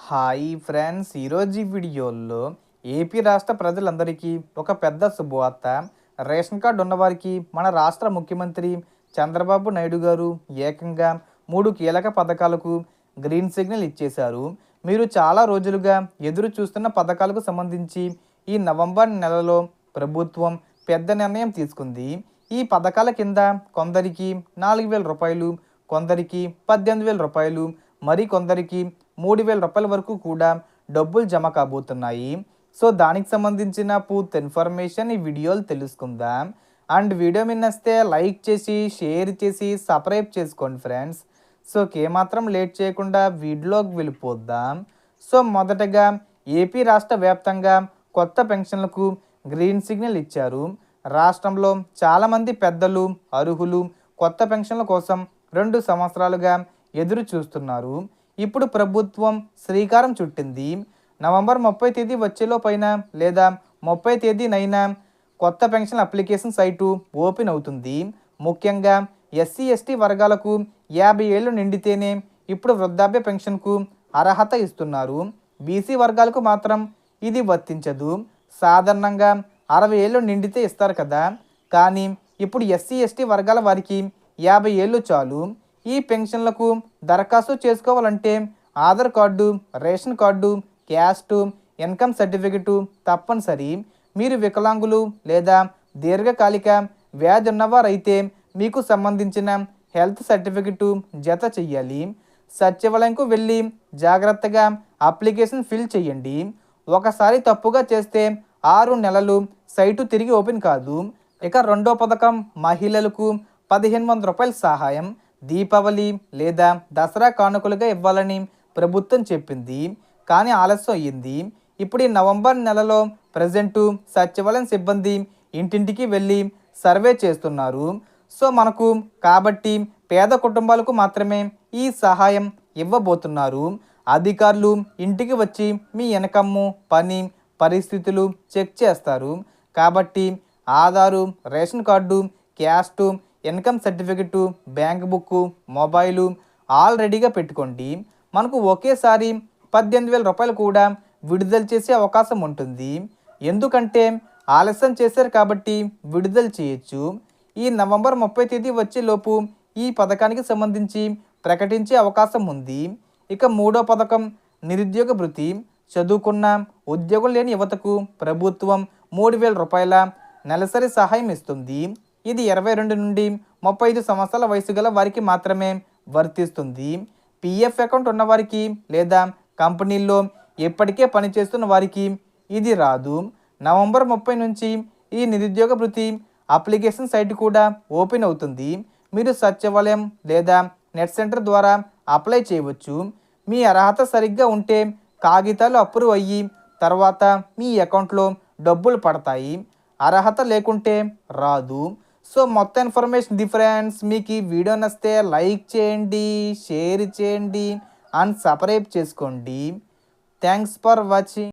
Hi friends, ఈరోజు ఈ వీడియోలో ఏపీ రాష్ట్ర ప్రజలందరికీ ఒక పెద్ద శుభవార్త. రేషన్ కార్డు ఉన్నవారికి మన రాష్ట్ర ముఖ్యమంత్రి చంద్రబాబు నాయుడు గారు ఏకంగా 3 కీలక పథకాలకు గ్రీన్ సిగ్నల్ ఇచ్చేశారు. మీరు చాలా రోజులుగా ఎదురు చూస్తున్న పథకాలకు సంబంధించి ఈ నవంబర్ నెలలో ప్రభుత్వం పెద్ద నిర్ణయం తీసుకుంది. ఈ పథకాల కింద కొందరికి 4,000 రూపాయలు, కొందరికి 18,000 రూపాయలు, మరి కొందరికి 3,000 రూపాయల వరకు కూడా డబ్బులు జమ కాబోతున్నాయి. సో దానికి సంబంధించిన పూర్తి ఇన్ఫర్మేషన్ ఈ వీడియోలో తెలుసుకుందాం. అండ్ వీడియో నచ్చితే లైక్ చేసి, షేర్ చేసి, సబ్స్క్రైబ్ చేసుకోండి ఫ్రెండ్స్. సో ఏమాత్రం లేట్ చేయకుండా వీడియోలోకి వెళ్ళిపోద్దాం. సో మొదటగా ఏపీ రాష్ట్ర వ్యాప్తంగా కొత్త పెన్షన్లకు గ్రీన్ సిగ్నల్ ఇచ్చారు. రాష్ట్రంలో చాలామంది పెద్దలు, అర్హులు కొత్త పెన్షన్ల కోసం 2 సంవత్సరాలుగా ఎదురు చూస్తున్నారు. ఇప్పుడు ప్రభుత్వం శ్రీకారం చుట్టింది. నవంబర్ 30 తేదీ వచ్చేలోపైన లేదా 30 తేదీనైనా కొత్త పెన్షన్ అప్లికేషన్ సైటు ఓపెన్ అవుతుంది. ముఖ్యంగా ఎస్సీ ఎస్టీ వర్గాలకు 50 ఏళ్ళు నిండితేనే ఇప్పుడు వృద్ధాప్య పెన్షన్కు అర్హత ఇస్తున్నారు. బీసీ వర్గాలకు మాత్రం ఇది వర్తించదు. సాధారణంగా 60 ఏళ్ళు నిండితే ఇస్తారు కదా, కానీ ఇప్పుడు ఎస్సీ ఎస్టీ వర్గాల వారికి 50 ఏళ్ళు చాలు. ఈ పెన్షన్లకు దరఖాస్తు చేసుకోవాలంటే Aadhaar card, ration card, caste, income certificate తప్పనిసరి. మీరు వికలాంగులు లేదా దీర్ఘకాలిక వ్యాధి ఉన్నవారైతే మీకు సంబంధించిన హెల్త్ సర్టిఫికెటు జత చెయ్యాలి. సచివాలయంకు వెళ్ళి జాగ్రత్తగా అప్లికేషన్ ఫిల్ చేయండి. ఒకసారి తప్పుగా చేస్తే 6 నెలలు సైటు తిరిగి ఓపెన్ కాదు. ఇక రెండో పథకం మహిళలకు 1,500 రూపాయల సహాయం దీపావళి లేదా దసరా కానుకలుగా ఇవ్వాలని ప్రభుత్వం చెప్పింది, కానీ ఆలస్యం అయ్యింది. ఇప్పుడు ఈ నవంబర్ నెలలో ప్రజెంటు సచివాలయం సిబ్బంది ఇంటింటికి వెళ్ళి సర్వే చేస్తున్నారు. సో కాబట్టి పేద కుటుంబాలకు మాత్రమే ఈ సహాయం ఇవ్వబోతున్నారు. అధికారులు ఇంటికి వచ్చి మీ ఇన్కమ్, పని పరిస్థితులు చెక్ చేస్తారు. కాబట్టి Aadhaar, ration card, caste, income certificate, bank book, mobile all రెడీగా పెట్టుకోండి. మనకు ఒకేసారి 18,000 రూపాయలు కూడా విడుదల చేసే అవకాశం ఉంటుంది. ఎందుకంటే ఆలస్యం చేశారు కాబట్టి విడుదల చేయొచ్చు. ఈ నవంబర్ 30 తేదీ వచ్చేలోపు ఈ పథకానికి సంబంధించి ప్రకటించే అవకాశం ఉంది. ఇక మూడో పథకం నిరుద్యోగ భృతి. చదువుకున్న, ఉద్యోగం లేని యువతకు ప్రభుత్వం 3,000 రూపాయల నెలసరి సహాయం ఇస్తుంది. ఇది 22 నుండి 35 సంవత్సరాల వయసు గల వారికి మాత్రమే వర్తిస్తుంది. పిఎఫ్ అకౌంట్ ఉన్నవారికి లేదా కంపెనీల్లో ఇప్పటికే పనిచేస్తున్న వారికి ఇది రాదు. నవంబర్ 30 నుంచి ఈ నిరుద్యోగ భృతి అప్లికేషన్ సైట్ కూడా ఓపెన్ అవుతుంది. మీరు సచివాలయం లేదా నెట్ సెంటర్ ద్వారా అప్లై చేయవచ్చు. మీ అర్హత సరిగ్గా ఉంటే కాగితాలు అప్రూవ్ అయ్యి తర్వాత మీ అకౌంట్లో డబ్బులు పడతాయి. అర్హత లేకుంటే రాదు. సో మొత్తం ఇన్ఫర్మేషన్ ఫ్రెండ్స్. మీకు ఈ వీడియో నచ్చితే లైక్ చేయండి, షేర్ చేయండి అండ్ సబ్స్క్రైబ్ చేసుకోండి. Thanks for watching.